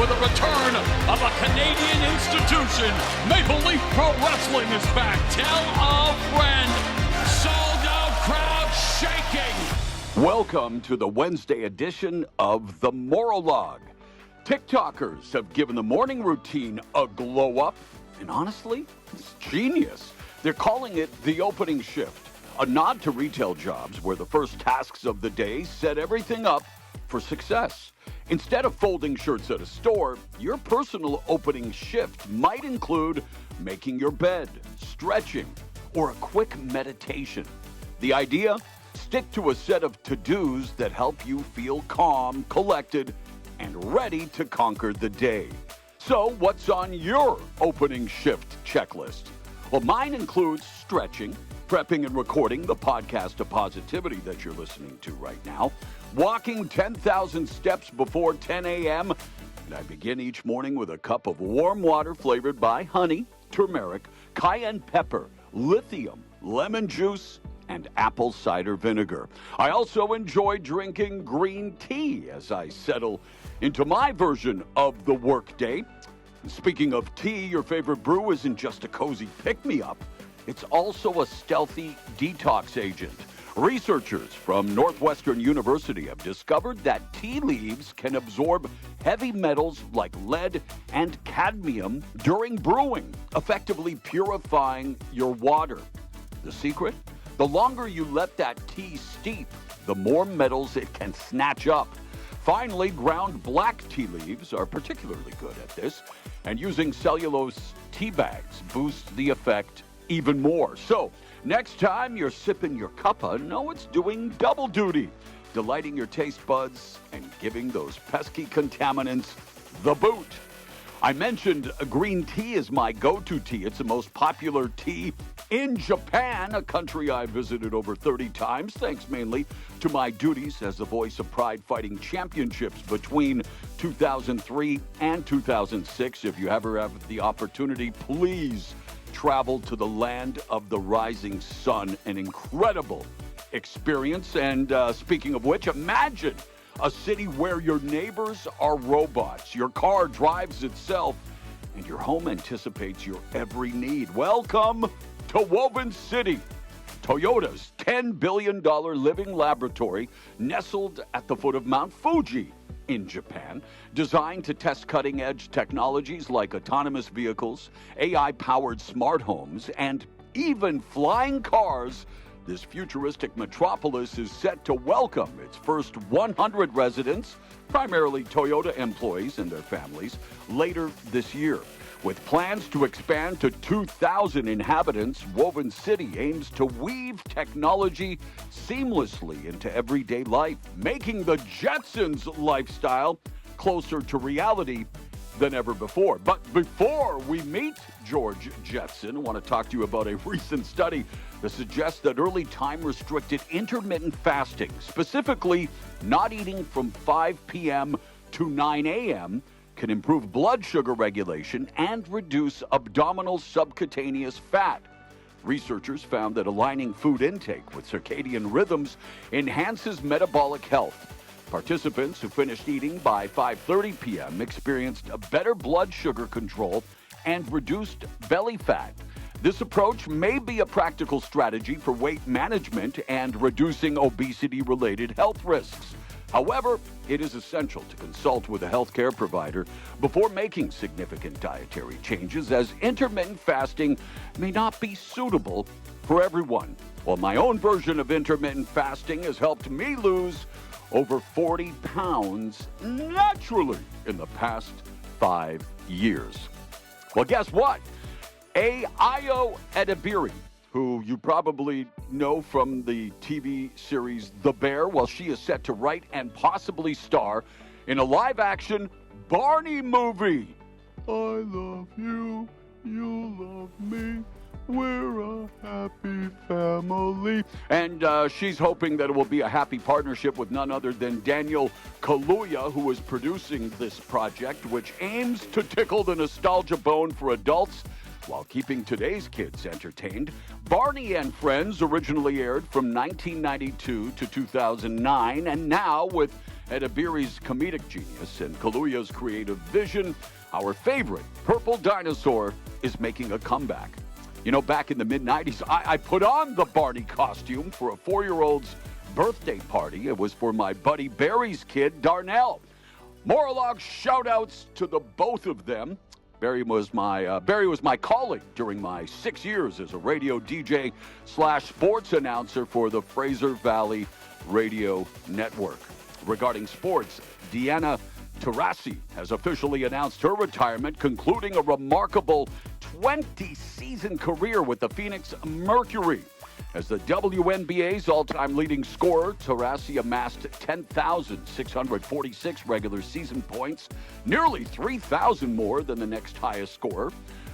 the return of a Canadian institution. Maple Leaf Pro Wrestling is back. Tell a friend. Sold out crowd shaking. Welcome to the Wednesday edition of the Maurologue. TikTokers have given the morning routine a glow up, and honestly, it's genius. They're calling it the opening shift, a nod to retail jobs where the first tasks of the day set everything up for success. Instead of folding shirts at a store, your personal opening shift might include making your bed, stretching, or a quick meditation. The idea? Stick to a set of to-dos that help you feel calm, collected, and ready to conquer the day. So, what's on your opening shift checklist? Well, mine includes stretching, prepping and recording the podcast of positivity that you're listening to right now, walking 10,000 steps before 10 a.m., and I begin each morning with a cup of warm water flavored by honey, turmeric, cayenne pepper, lithium, lemon juice, and apple cider vinegar. I also enjoy drinking green tea as I settle into my version of the workday. Speaking of tea, your favorite brew isn't just a cozy pick-me-up. It's also a stealthy detox agent. Researchers from Northwestern University have discovered that tea leaves can absorb heavy metals like lead and cadmium during brewing, effectively purifying your water. The secret? The longer you let that tea steep, the more metals it can snatch up. Finally, ground black tea leaves are particularly good at this, and using cellulose tea bags boosts the effect even more. So, next time you're sipping your cuppa, know it's doing double duty, delighting your taste buds and giving those pesky contaminants the boot. I mentioned green tea is my go-to tea. It's the most popular tea in Japan, a country I've visited over 30 times, thanks mainly to my duties as the voice of Pride Fighting Championships between 2003 and 2006. If you ever have the opportunity, please travel to the land of the rising sun. An incredible experience. And speaking of which, imagine a city where your neighbors are robots, your car drives itself, and your home anticipates your every need. Welcome to Woven City, Toyota's $10 billion living laboratory nestled at the foot of Mount Fuji in Japan, designed to test cutting-edge technologies like autonomous vehicles, AI-powered smart homes, and even flying cars. This futuristic metropolis is set to welcome its first 100 residents, primarily Toyota employees and their families, later this year. With plans to expand to 2,000 inhabitants, Woven City aims to weave technology seamlessly into everyday life, making the Jetsons lifestyle closer to reality than ever before. But before we meet George Jetson, I want to talk to you about a recent study that suggests that early time-restricted intermittent fasting, specifically not eating from 5 p.m. to 9 a.m., can improve blood sugar regulation and reduce abdominal subcutaneous fat. Researchers found that aligning food intake with circadian rhythms enhances metabolic health. Participants who finished eating by 5:30 p.m. experienced a better blood sugar control and reduced belly fat. This approach may be a practical strategy for weight management and reducing obesity-related health risks. However, it is essential to consult with a healthcare provider before making significant dietary changes, as intermittent fasting may not be suitable for everyone. Well, my own version of intermittent fasting has helped me lose over 40 pounds naturally in the past 5 years. Well, guess what? Ayo Edebiri, who you probably know from the TV series The Bear, well, she is set to write and possibly star in a live-action Barney movie. I love you, you love me, we're a happy family. And she's hoping that it will be a happy partnership with none other than Daniel Kaluuya, who is producing this project, which aims to tickle the nostalgia bone for adults while keeping today's kids entertained. Barney and Friends originally aired from 1992 to 2009, and now with Edibiri's comedic genius and Kaluuya's creative vision, our favorite purple dinosaur is making a comeback. You know, back in the mid-'90s, I put on the Barney costume for a 4-year-old's birthday party. It was for my buddy Barry's kid, Darnell. Maurologue shout-outs to the both of them. Barry was my colleague during my 6 years as a radio DJ / sports announcer for the Fraser Valley Radio Network. Regarding sports, Diana Taurasi has officially announced her retirement, concluding a remarkable 20-season career with the Phoenix Mercury. As the WNBA's all-time leading scorer, Taurasi amassed 10,646 regular season points, nearly 3,000 more than the next highest scorer.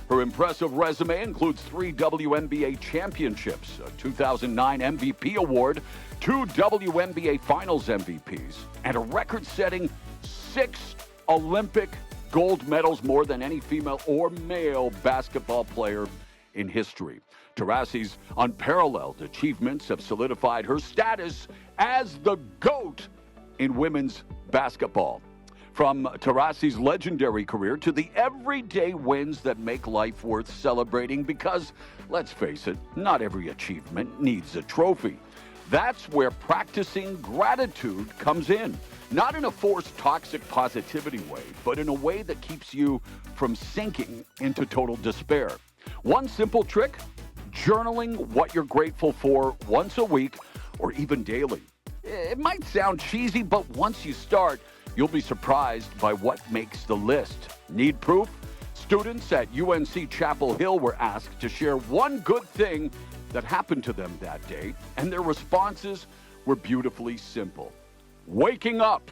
Her impressive resume includes 3 WNBA championships, a 2009 MVP award, 2 WNBA Finals MVPs, and a record-setting 6 Olympic gold medals, more than any female or male basketball player in history. Taurasi's unparalleled achievements have solidified her status as the GOAT in women's basketball. From Taurasi's legendary career to the everyday wins that make life worth celebrating, because, let's face it, not every achievement needs a trophy. That's where practicing gratitude comes in. Not in a forced toxic positivity way, but in a way that keeps you from sinking into total despair. One simple trick: journaling what you're grateful for once a week or even daily. It might sound cheesy, but once you start, you'll be surprised by what makes the list. Need proof? Students at UNC Chapel Hill were asked to share one good thing that happened to them that day, and their responses were beautifully simple. Waking up,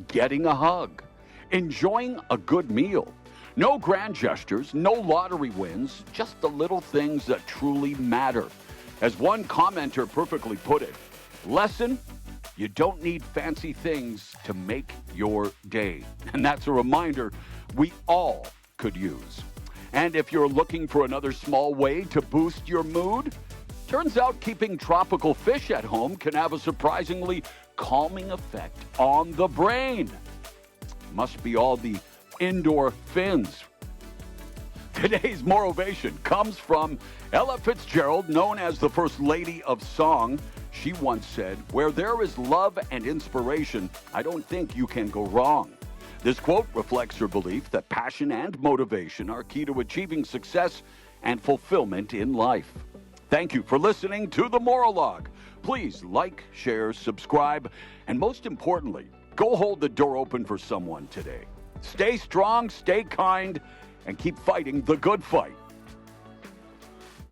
getting a hug, enjoying a good meal. No grand gestures, no lottery wins, just the little things that truly matter. As one commenter perfectly put it, lesson: you don't need fancy things to make your day. And that's a reminder we all could use. And if you're looking for another small way to boost your mood, turns out keeping tropical fish at home can have a surprisingly calming effect on the brain. Must be all the indoor fins. Today's Morovation comes from Ella Fitzgerald, known as the First Lady of Song. She once said, "Where there is love and inspiration, I don't think you can go wrong." This quote reflects her belief that passion and motivation are key to achieving success and fulfillment in life. Thank you for listening to the Maurologue. Please like, share, subscribe, and most importantly, go hold the door open for someone today. Stay strong, stay kind, and keep fighting the good fight.